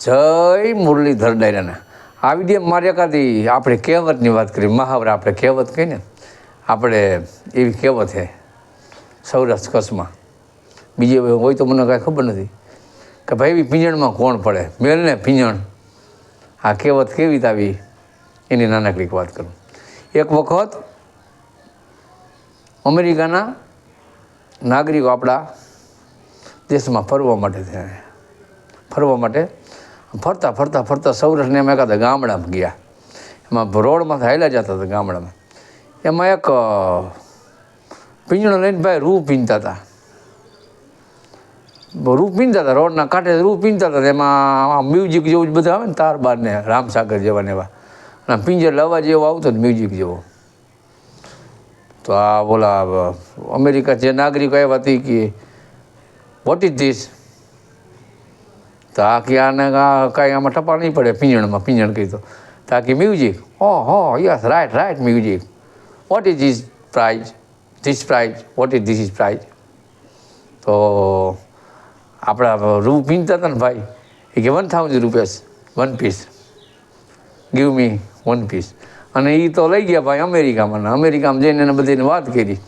જય મુરલીધર ડાયરાના આ વિડીયો મારે એકાદી આપણે કહેવતની વાત કરી, મહાવરા આપણે કહેવત કહીએ ને, આપણે એવી કહેવત છે સૌરાષ્ટ્ર કચ્છમાં, બીજી હોય તો મને કાંઈ ખબર નથી કે ભાઈ એવી પિંજણમાં કોણ પડે, મેલને પિંજણ. આ કહેવત કેવી આવી એની નાનકડી વાત કરું. એક વખત અમેરિકાના નાગરિકો આપણા દેશમાં ફરવા માટે ફરતા ફરતા ફરતા સૌરાષ્ટ્રને એમાં એકાદા ગામડામાં ગયા. એમાં રોડમાંથી હાલ્યા જતા હતા ગામડામાં. એમાં એક પિંજણો લઈને ભાઈ રૂ પીનતા હતા. રોડના કાંઠે રૂ પીનતા હતા. એમાં મ્યુઝિક જેવું જ બધા આવે ને, તાર બાર ને રામસાગર જેવા ને એવા, અને પિંજર અવાજ એવો આવતો જ મ્યુઝિક જેવો. તો આ બોલા અમેરિકા જે નાગરિકો આવ્યા હતી કે વોટ ઇઝ ધીસ, તો આ કે આને કાંઈ આમાં ટપા નહીં પડે પિંજણમાં. પિંજણ કહી તો કે મ્યુઝિક. હો yes right music. What is this prize what is this is prize. તો આપણા રૂ પીનતા હતા ને ભાઈ, એ કે 1000 રૂપિયા 1 પીસ, ગીવ મી 1 પીસ. અને એ તો લઈ ગયા ભાઈ અમેરિકામાં. અમેરિકામાં જઈને એને બધી વાત કરી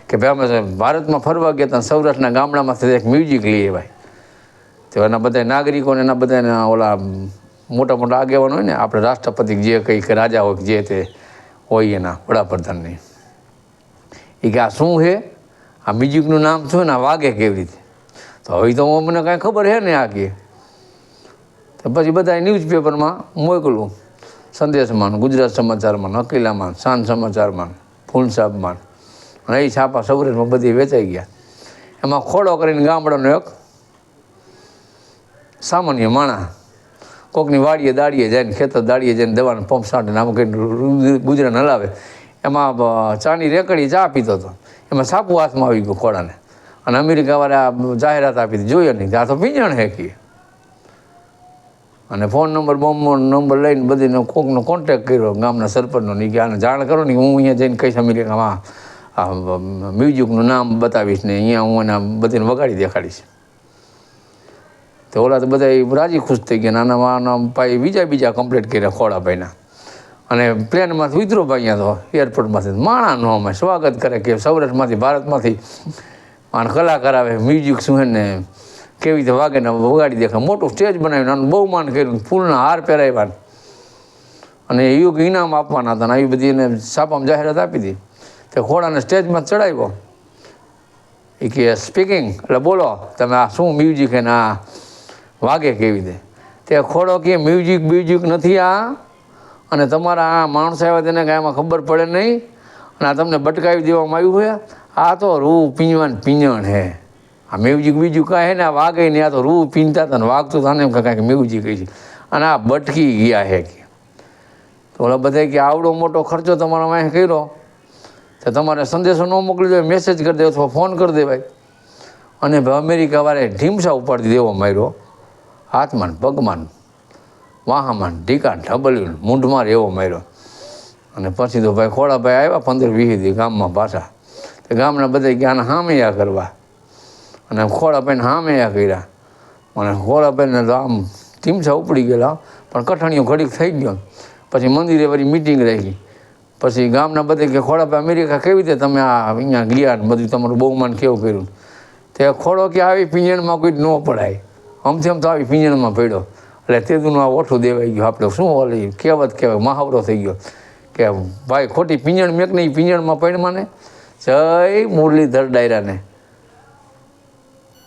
કે ભાઈ અમે ભારતમાં ફરવા ગયા હતા, સૌરાષ્ટ્રના ગામડામાંથી એક મ્યુઝિક લઈએ ભાઈ. તો એના બધા નાગરિકોને એના બધાને ઓલા મોટા મોટા આગેવાનો હોય ને, આપણે રાષ્ટ્રપતિ જે કંઈ કે રાજા હોય જે તે હોય એના વડાપ્રધાનની, એ કે આ શું છે, આ મ્યુઝિકનું નામ શું ને, આ વાગે કેવી રીતે. તો હવે તો મને કાંઈ ખબર છે ને આ કે. તો પછી બધા ન્યૂઝપેપરમાં મોકલું, સંદેશમાં, ગુજરાત સમાચારમાં, અકીલામાં, સાંજ સમાચારમાં, ફૂલસાબમાં, અને એ છાપા સૌરાષ્ટ્રમાં બધી વેચાઈ ગયા. એમાં ખોડો કરીને ગામડાનો એક સામાન્ય માણસ કોકની વાડીએ દાડીએ જાય ને, ખેતર દાડીએ જઈને દવાને પંપ સાંટે આમ કંઈ ગુજરાન હલાવે. એમાં ચાની રેકડી ચા પીતો હતો. એમાં સાપુ હાથમાં આવી ગયું ખોડાને, અને અમેરિકાવાળા જાહેરાત આપી હતી, જોઈએ નહીં આ તો પિંજણ હેકી. અને ફોન નંબર લઈને બધીને કોકનો કોન્ટેક્ટ કર્યો ગામના સરપંચનો, નહીં કે આને જાણ કરો ને, હું અહીંયા જઈને કહીશ અમેરિકામાં મ્યુઝિકનું નામ બતાવીશ ને અહીંયા હું એના બધીને વગાડી દેખાડીશ. તો ઓલા તો બધા રાજી ખુશ થઈ ગયા. નાના ભાઈ બીજા કમ્પ્લીટ કર્યા ખોડાભાઈના. અને પ્લેનમાંથી ઉતરો ભાઈ અહીંયા તો એરપોર્ટમાંથી માણાનો અમે સ્વાગત કરે કે સૌરાષ્ટ્રમાંથી ભારતમાંથી અને કલાકાર આવે, મ્યુઝિક શું છે ને કેવી રીતે વાગે ને વગાડી દેખાય. મોટું સ્ટેજ બનાવ્યું, આનું બહુમાન કર્યું, ફૂલના હાર પહેરાવ્યા, અને એવું ઇનામ આપવાના હતા. આવી બધી એને છાપામાં જાહેરાત આપી હતી. તે ખોડાને સ્ટેજમાં ચડાવ્યો. એ કે સ્પીકિંગ, એટલે બોલો તમે આ શું મ્યુઝિક છે ને આ વાગે કેવી રીતે. તે ખોડો કે મ્યુઝિક નથી આ, અને તમારા આ માણસો આવ્યા તેને કાંઈ એમાં ખબર પડે નહીં, અને આ તમને બટકાવી દેવામાં આવ્યું છે. આ તો રૂ પીંજવાનું પિંજણ છે. આ મ્યુઝિક બીજું કાંઈ છે ને આ વાગે નહીં, આ તો રૂ પીનતા હતા ને વાગતું હતા ને એમ કાંઈક મ્યુઝિક છે, અને આ બટકી ગયા છે કે. તો ઓલા બધા કે આવડો મોટો ખર્ચો તમારા વાંહે કર્યો, તો તમારે સંદેશો ન મોકલી દે, મેસેજ કરી દે અથવા ફોન કરી દેવાય. અને ભાઈ અમેરિકાવાળાએ ઢીમસા ઉપાડી દેવો માર્યો, હાથમાં પગમાં વાહામાં ઢીકાન ઢબલ્યું મૂંઢમાં એવો માર્યો. અને પછી તો ભાઈ ખોડાભાઈ આવ્યા 15-20 દી ગામમાં પાછા. તો ગામના બધા કે આને હામૈયા કરવા, અને ખોડાભાઈને હામૈયા કર્યા. અને ખોડાભાઈને તો આમ ઢીમસા ઉપડી ગયેલા, પણ કઠણીઓ ઘડીક થઈ ગયો. પછી મંદિરે વળી મિટિંગ રાખી. પછી ગામના બધા કે ખોડાભાઈ અમેરિકા કેવી રીતે તમે આ અહીંયા ગયા ને બધું તમારું બહુમાન કેવું કર્યું. તે ખોડો કે આવી પિંજણમાં કોઈ ન પડાય, આમથી આમ તો આવી પિંજણમાં પડ્યો. એટલે તેદુનું આ ઓઠું દેવાઈ ગયું. આપણે શું ઓલી કહેવત કહેવાય, મહાવરો થઈ ગયો કે ભાઈ ખોટી પિંજણ મેક નહીં, પિંજણમાં પડમાં ને. જય મુરલીધર ડાયરાને.